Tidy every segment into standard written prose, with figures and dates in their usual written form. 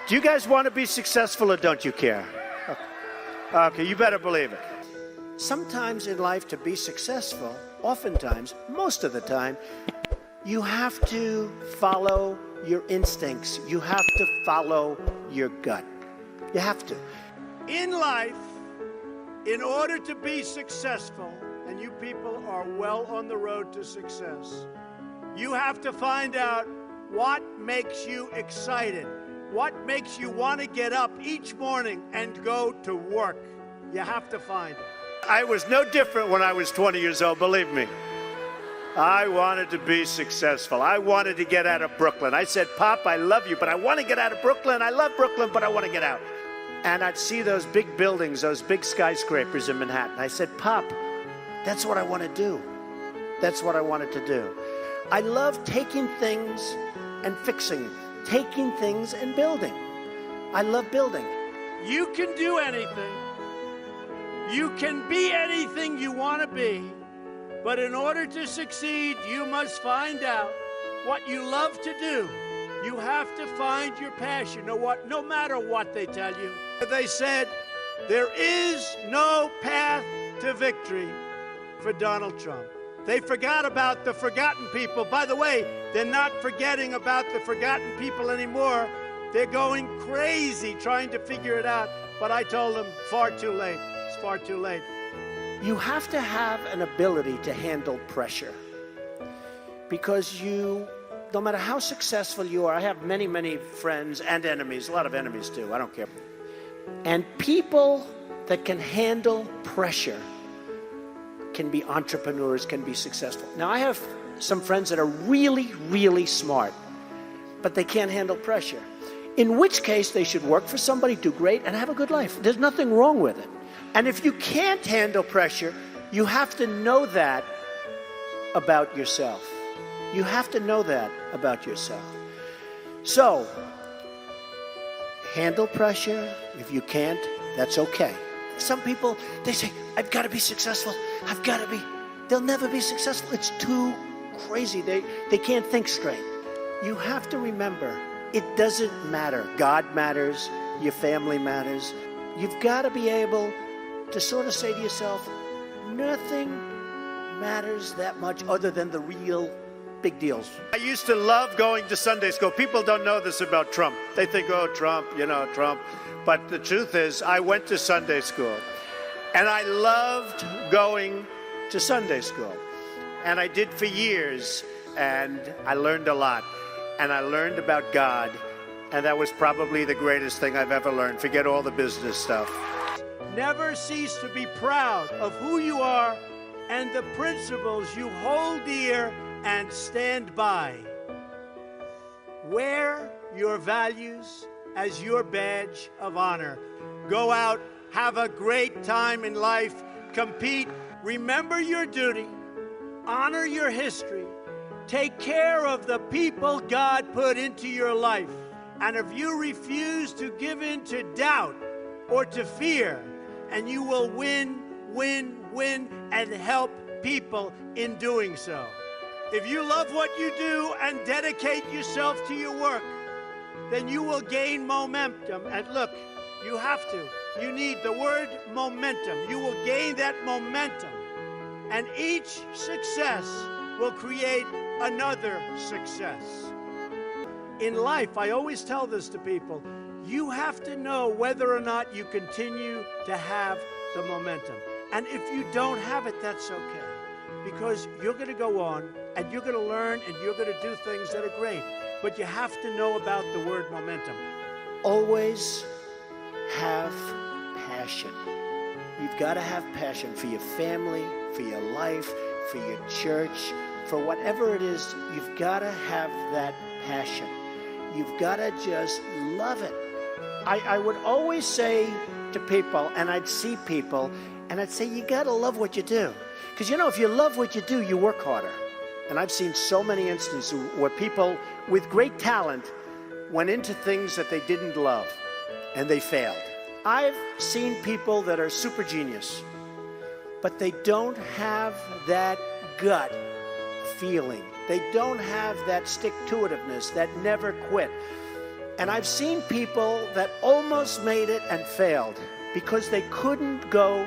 Do you guys want to be successful or don't you care? Okay, you better believe it. Sometimes in life to be successful, oftentimes, most of the time, you have to follow your instincts. You have to follow your gut. You have to. In life, in order to be successful, and you people are well on the road to success, you have to find out what makes you excited, what makes you want to get up each morning and go to work. You have to find it. I was no different when I was 20 years old, believe me. I wanted to be successful. I wanted to get out of Brooklyn. I said, Pop, I love you, but I want to get out of Brooklyn. I love Brooklyn, but I want to get out. And I'd see those big buildings, those big skyscrapers in Manhattan. I said, Pop, that's what I want to do. That's what I wanted to do. I love taking things and fixing, taking things and building. I love building. You can do anything. You can be anything you want to be. But in order to succeed, you must find out what you love to do. You have to find your passion, no matter what they tell you. They said, there is no path to victory for Donald Trump. They forgot about the forgotten people. By the way, they're not forgetting about the forgotten people anymore. They're going crazy trying to figure it out. But I told them, far too late. It's far too late. You have to have an ability to handle pressure, because no matter how successful you are, I have many, many friends and enemies, a lot of enemies too, I don't care. And people that can handle pressure can be entrepreneurs, can be successful. Now, I have some friends that are really, really smart, but they can't handle pressure, in which case they should work for somebody, do great, and have a good life. There's nothing wrong with it. And if you can't handle pressure, you have to know that about yourself. You have to know that about yourself. So, handle pressure. If you can't, that's okay. Some people, they say, I've got to be successful. I've got to be. They'll never be successful. It's too crazy. They can't think straight. You have to remember, it doesn't matter. God matters. Your family matters. You've got to be able to sort of say to yourself, nothing matters that much other than the real big deals. I used to love going to Sunday school. People don't know this about Trump. They think, oh, Trump, Trump. But the truth is, I went to Sunday school, and I loved going to Sunday school. And I did for years, and I learned a lot. And I learned about God, and that was probably the greatest thing I've ever learned. Forget all the business stuff. Never cease to be proud of who you are and the principles you hold dear and stand by. Wear your values as your badge of honor. Go out, have a great time in life, compete, remember your duty, honor your history, take care of the people God put into your life. And if you refuse to give in to doubt or to fear, and you will win, and help people in doing so. If you love what you do and dedicate yourself to your work, then you will gain momentum. And look, you have to. You need the word momentum. You will gain that momentum. And each success will create another success. In life, I always tell this to people, you have to know whether or not you continue to have the momentum. And if you don't have it, that's okay. Because you're going to go on, and you're going to learn, and you're going to do things that are great. But you have to know about the word momentum. Always have passion. You've got to have passion for your family, for your life, for your church, for whatever it is. You've got to have that passion. You've got to just love it. I would always say to people, and I'd see people, and I'd say, you got to love what you do. Because, if you love what you do, you work harder. And I've seen so many instances where people with great talent went into things that they didn't love, and they failed. I've seen people that are super genius, but they don't have that gut feeling. They don't have that stick-to-itiveness, that never quit. And I've seen people that almost made it and failed because they couldn't go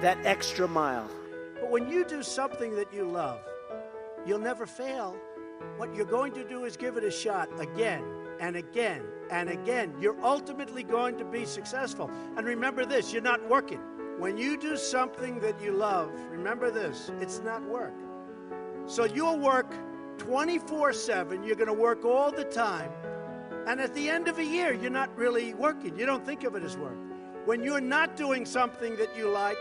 that extra mile. But when you do something that you love, you'll never fail. What you're going to do is give it a shot again and again and again. You're ultimately going to be successful. And remember this, you're not working. When you do something that you love, remember this, it's not work. So you'll work 24/7, you're going to work all the time. And at the end of a year, you're not really working. You don't think of it as work. When you're not doing something that you like,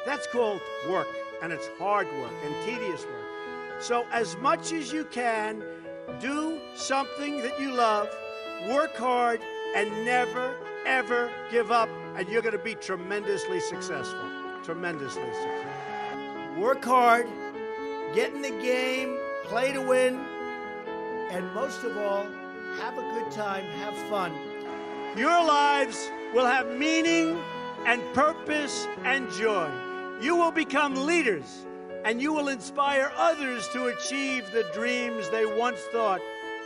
that's called work. And it's hard work and tedious work. So as much as you can, do something that you love, work hard, and never, ever give up. And you're going to be tremendously successful. Tremendously successful. Work hard, get in the game, play to win, and most of all, have a good time, have fun. Your lives will have meaning and purpose and joy. You will become leaders, and you will inspire others to achieve the dreams they once thought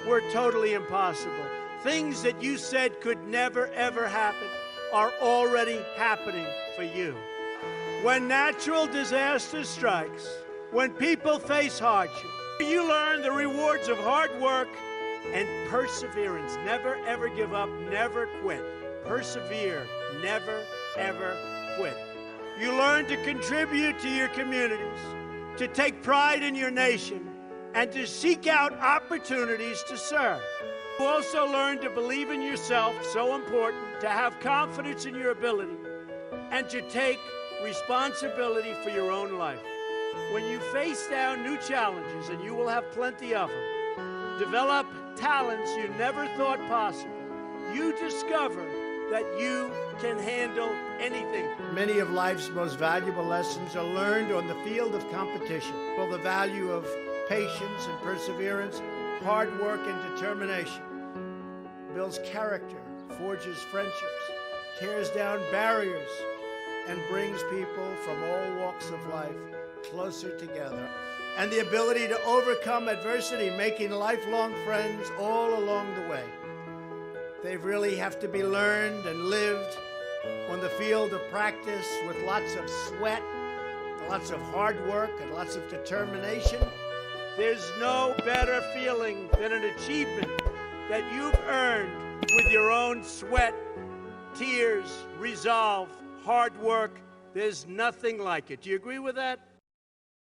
were totally impossible. Things that you said could never, ever happen are already happening for you. When natural disaster strikes, when people face hardship, you learn the rewards of hard work and perseverance. Never, ever give up, never quit. Persevere, never, ever quit. You learn to contribute to your communities, to take pride in your nation, and to seek out opportunities to serve. You also learn to believe in yourself, so important, to have confidence in your ability, and to take responsibility for your own life. When you face down new challenges, and you will have plenty of them, develop talents you never thought possible. You discover that you can handle anything. Many of life's most valuable lessons are learned on the field of competition. Well, the value of patience and perseverance, hard work and determination builds character, forges friendships, tears down barriers, and brings people from all walks of life closer together. And the ability to overcome adversity, making lifelong friends all along the way. They really have to be learned and lived on the field of practice with lots of sweat, lots of hard work, and lots of determination. There's no better feeling than an achievement that you've earned with your own sweat, tears, resolve, hard work. There's nothing like it. Do you agree with that?